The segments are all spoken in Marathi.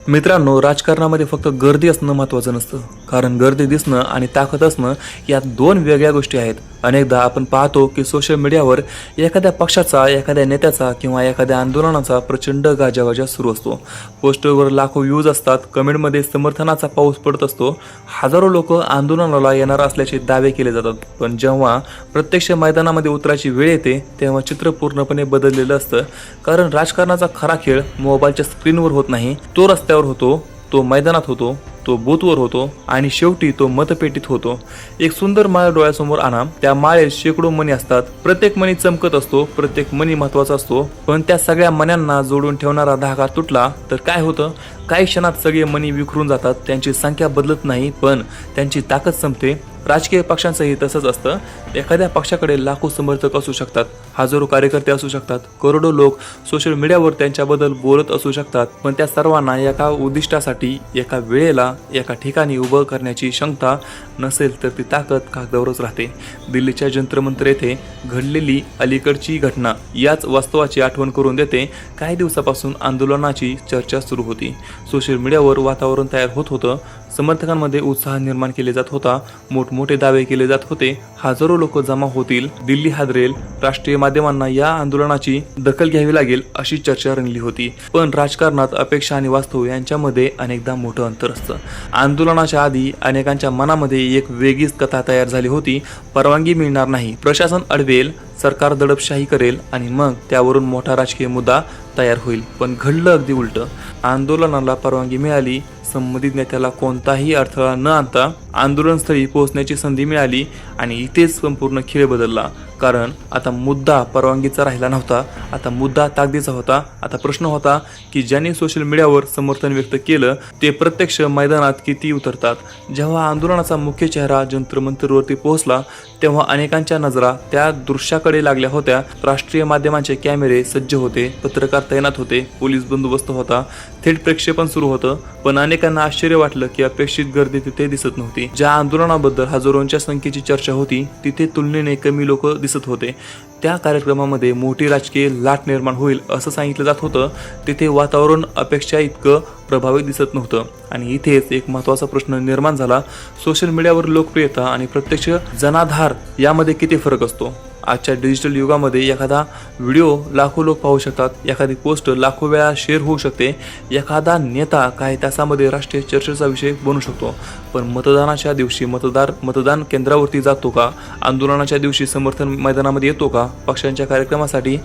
मित्रांनो, राजकारणामध्ये फक्त गर्दी असणं महत्त्वाचं नसतं. कारण गर्दी दिसणं आणि ताकद असणं या दोन वेगळ्या गोष्टी आहेत. अनेकदा आपण पाहतो की सोशल मीडियावर एखाद्या पक्षाचा, एखाद्या नेत्याचा किंवा एखाद्या आंदोलनाचा प्रचंड गाजावाजा सुरू असतो. पोस्टरवर लाखो व्ह्यूज असतात, कमेंटमध्ये समर्थनाचा पाऊस पडत असतो, हजारो लोक आंदोलनाला येणार असल्याचे दावे केले जातात. पण जेव्हा प्रत्यक्ष मैदानामध्ये उतरायची वेळ येते तेव्हा चित्र पूर्णपणे बदललेलं असतं. कारण राजकारणाचा खरा खेळ मोबाईलच्या स्क्रीनवर होत नाही, तो रस्त्यावर होतो, तो मैदानात होतो, तो बूथवर होतो आणि शेवटी तो मतपेटीत होतो. एक सुंदर माळ डोळ्यासमोर आणा, त्या माळेत शेकडो मणी असतात. प्रत्येक मणी चमकत असतो, प्रत्येक मणी महत्वाचा असतो. पण त्या सगळ्या मण्यांना जोडून ठेवणारा धागा तुटला तर काय होतं? काही क्षणात सगळे मणी विखरून जातात. त्यांची संख्या बदलत नाही, पण त्यांची ताकद संपते. राजकीय पक्षांचंही तसंच असतं. एखाद्या पक्षाकडे लाखो समर्थक असू शकतात, हजारो कार्यकर्ते असू शकतात, करोडो लोक सोशल मीडियावर त्यांच्याबद्दल बोलत असू शकतात, पण त्या सर्वांना एका उद्दिष्टासाठी, एका वेळेला, एका ठिकाणी उभं करण्याची क्षमता नसेल तर ती ताकद कागदावरच राहते. दिल्लीच्या जंतर मंतर येथे घडलेली अलीकडची घटना याच वास्तवाची आठवण करून देते. काही दिवसापासून आंदोलनाची चर्चा सुरू होती. सोशल मीडियावर वातावरण तयार होत होतं. समर्थकांमध्ये उत्साह निर्माण केले जात होता. मोठमोठे दावे केले जात होते. हजारो लोक जमा होतील, दिल्ली हादरेल, राष्ट्रीय माध्यमांना या आंदोलनाची दखल घ्यावी लागेल अशी चर्चा रंगली होती. पण राजकारणात अपेक्षा आणि वास्तव यांच्यामध्ये अनेकदा मोठं अंतर असतं. आंदोलनाच्या आधी अनेकांच्या मनामध्ये एक वेगळीच कथा तयार झाली होती. परवानगी मिळणार नाही, प्रशासन अडवेल, सरकार दडपशाही करेल आणि मग त्यावरून मोठा राजकीय मुद्दा तयार होईल. पण घडलं अगदी उलटं. आंदोलनाला परवानगी मिळाली, संबंधित नेत्याला कोणताही अडथळा न आणता आंदोलनस्थळी पोहोचण्याची संधी मिळाली आणि इथेच संपूर्ण खेळ बदलला. कारण आता मुद्दा परवानगीचा राहिला नव्हता, आता मुद्दा ताकदीचा होता. आता प्रश्न होता की ज्यांनी सोशल मीडियावर समर्थन व्यक्त केलं ते प्रत्यक्ष मैदानात किती उतरतात. जेव्हा आंदोलनाचा मुख्य चेहरा जंतर मंतरवरती पोहोचला तेव्हा अनेकांच्या नजरा त्या दृश्याकडे लागल्या होत्या. राष्ट्रीय माध्यमांचे कॅमेरे सज्ज होते, पत्रकार तैनात होते, पोलीस बंदोबस्त होता, थेट प्रक्षेपण सुरू होतं. पण अनेकांना आश्चर्य वाटलं की अपेक्षित गर्दी तिथे दिसत नव्हती. ज्या आंदोलनाबद्दल हजारोंच्या संख्येची चर्चा होती तिथे तुलनेने कमी लोक दिसत होते. त्या कार्यक्रमामध्ये मोठी राजकीय लाट निर्माण होईल असं सांगितलं जात होतं. तिथे वातावरण अपेक्षा इतकं प्रभावी दिसत नव्हतं. आणि इथेच एक महत्त्वाचा प्रश्न निर्माण झाला. सोशल मीडियावर लोकप्रियता आणि प्रत्यक्ष जनाधार यामध्ये किती फरक असतो? आजच्या डिजिटल युगामध्ये एखादा व्हिडिओ लाखो लोक पाहू शकतात, एखादी पोस्ट लाखो वेळा शेअर होऊ शकते, एखादा नेता काही तासामध्ये राष्ट्रीय चर्चेचा विषय बनू शकतो. पण मतदानाच्या दिवशी मतदान केंद्रावरती जातो का? आंदोलनाच्या दिवशी समर्थन मैदानामध्ये येतो का? पक्षांच्या कार्यक्रमासाठी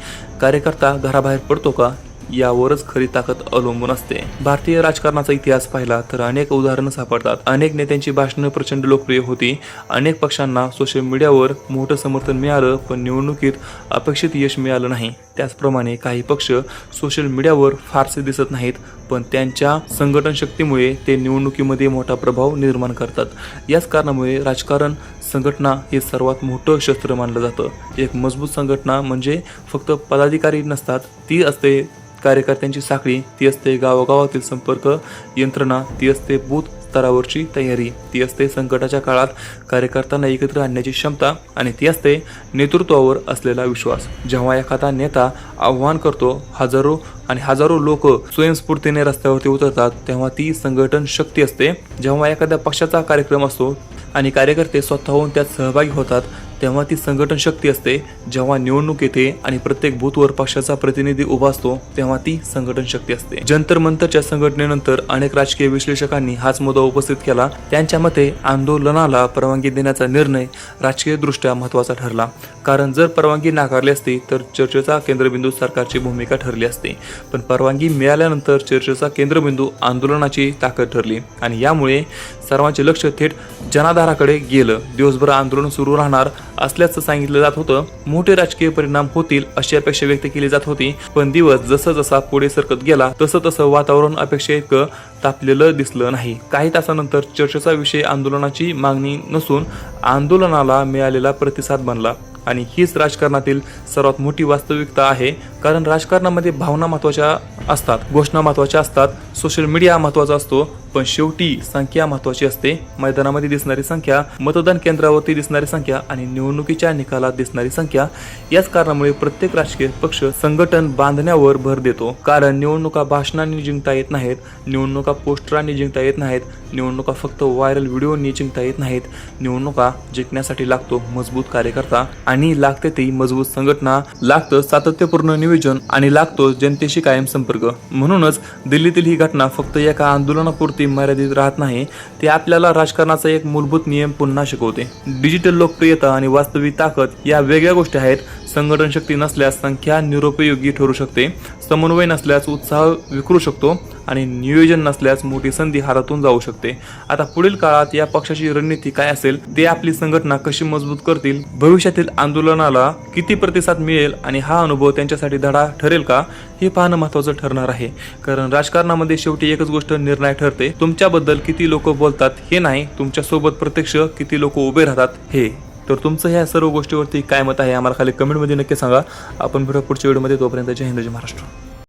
कार्यकर्ता घराबाहेर पडतो का? यावरच खरी ताकद अवलंबून असते. भारतीय राजकारणाचा इतिहास पाहिला तर अनेक उदाहरणं सापडतात. अनेक नेत्यांची भाषणं प्रचंड लोकप्रिय होती. अनेक पक्षांना सोशल मीडियावर मोठं समर्थन मिळालं, पण निवडणुकीत अपेक्षित यश मिळालं नाही. त्याचप्रमाणे काही पक्ष सोशल मीडियावर फारसे दिसत नाहीत, पण त्यांच्या संघटन शक्तीमुळे ते निवडणुकीमध्ये मोठा प्रभाव निर्माण करतात. याच कारणामुळे राजकारण संघटना हे सर्वात मोठं शस्त्र मानलं जातं. एक मजबूत संघटना म्हणजे फक्त पदाधिकारी नसतात, ती असते कार्यकर्त्यांची साखळी, ती असते गावोगावातील संपर्क यंत्रणा, ती असते बूथ स्तरावरची तयारी, ती असते संकटाच्या काळात कार्यकर्त्यांना एकत्र आणण्याची क्षमता आणि ती असते नेतृत्वावर असलेला विश्वास. जेव्हा एखादा नेता आव्हान करतो, हजारो लोक स्वयंस्फूर्तीने रस्त्यावरती उतरतात, तेव्हा ती संघटन शक्ती असते. जेव्हा एखाद्या पक्षाचा कार्यक्रम असतो आणि कार्यकर्ते स्वतःहून त्यात सहभागी होतात तेव्हा ती संघटन शक्ती असते. जेव्हा निवडणूक येते आणि प्रत्येक बूथवर पक्षाचा प्रतिनिधी उभा असतो तेव्हा ती संघटन शक्ती असते. जंतर मंतरच्या संघटनेनंतर अनेक राजकीय विश्लेषकांनी हाच मुद्दा उपस्थित केला. त्यांच्या मते आंदोलनाला परवानगी देण्याचा निर्णय राजकीयदृष्ट्या महत्त्वाचा ठरला. कारण जर परवानगी नाकारली असती तर चर्चेचा केंद्रबिंदू सरकारची भूमिका ठरली असती. पण परवानगी मिळाल्यानंतर चर्चेचा केंद्रबिंदू आंदोलनाची ताकद ठरली आणि यामुळे सर्वांचे लक्ष थेट जनाधाराकडे गेलं. दिवसभर आंदोलन सुरू राहणार असल्याचं सांगितलं जात होतं. मोठे राजकीय परिणाम होतील अशी अपेक्षा व्यक्त केली जात होती. पण दिवस जसा पुढे सरकत गेला तसं वातावरण अपेक्षेइतकं तापलेलं दिसलं नाही. काही तासानंतर चर्चेचा विषय आंदोलनाची मागणी नसून आंदोलनाला मिळालेला प्रतिसाद बनला. आणि हीच राजकारणातील सर्वात मोठी वास्तविकता आहे. कारण राजकारणामध्ये भावना महत्त्वाच्या असतात, घोषणा महत्त्वाच्या असतात, सोशल मीडिया महत्त्वाचा असतो, पण शेवटी संख्या महत्त्वाची असते. मैदानामध्ये दिसणारी संख्या, मतदान केंद्रावरती दिसणारी संख्या आणि निवडणुकीच्या निकालात दिसणारी संख्या, याच कारणामुळे प्रत्येक राजकीय पक्ष संघटन बांधण्यावर भर देतो. कारण निवडणुका भाषणांनी जिंकता येत नाहीत, निवडणुका पोस्टरांनी जिंकता येत नाहीत, निवडणुका फक्त व्हायरल व्हिडिओनी जिंकता येत नाहीत. निवडणुका जिंकण्यासाठी लागतो मजबूत कार्यकर्ता आणि लागते ती मजबूत संघटना, लागतं सातत्यपूर्ण नियोजन आणि लागतो जनतेशी कायम संपर्क. म्हणूनच दिल्लीतील ही घटना फक्त एका आंदोलनापुरती मर्यादित राहत नाही, ते आपल्याला राजकारणाचा एक मूलभूत नियम पुन्हा शिकवते. डिजिटल लोकप्रियता आणि वास्तविक ताकद या वेगळ्या गोष्टी आहेत. संघटन शक्ती नसल्यास संख्या निरुपयोगी ठरू शकते, समन्वय नसल्यास उत्साह विखरू शकतो आणि नियोजन नसल्यास मोठी संधी हातातून जाऊ शकते. आता पुढील काळात या पक्षाची रणनीती काय असेल, ते आपली संघटना कशी मजबूत करतील, भविष्यातील आंदोलनाला किती प्रतिसाद मिळेल आणि हा अनुभव त्यांच्यासाठी धडा ठरेल का, हे पाहणं महत्त्वाचं ठरणार आहे. कारण राजकारणामध्ये शेवटी एकच गोष्ट निर्णायक ठरते, तुमच्याबद्दल किती लोक बोलतात हे नाही, तुमच्यासोबत प्रत्यक्ष किती लोक उभे राहतात हे. तर तुमचं ह्या सर्व गोष्टीवरती काय मत आहे आम्हाला खाली कमेंटमध्ये नक्की सांगा. आपण भेटू पुढच्या व्हिडिओमध्ये. तोपर्यंत जय हिंद, जय महाराष्ट्र.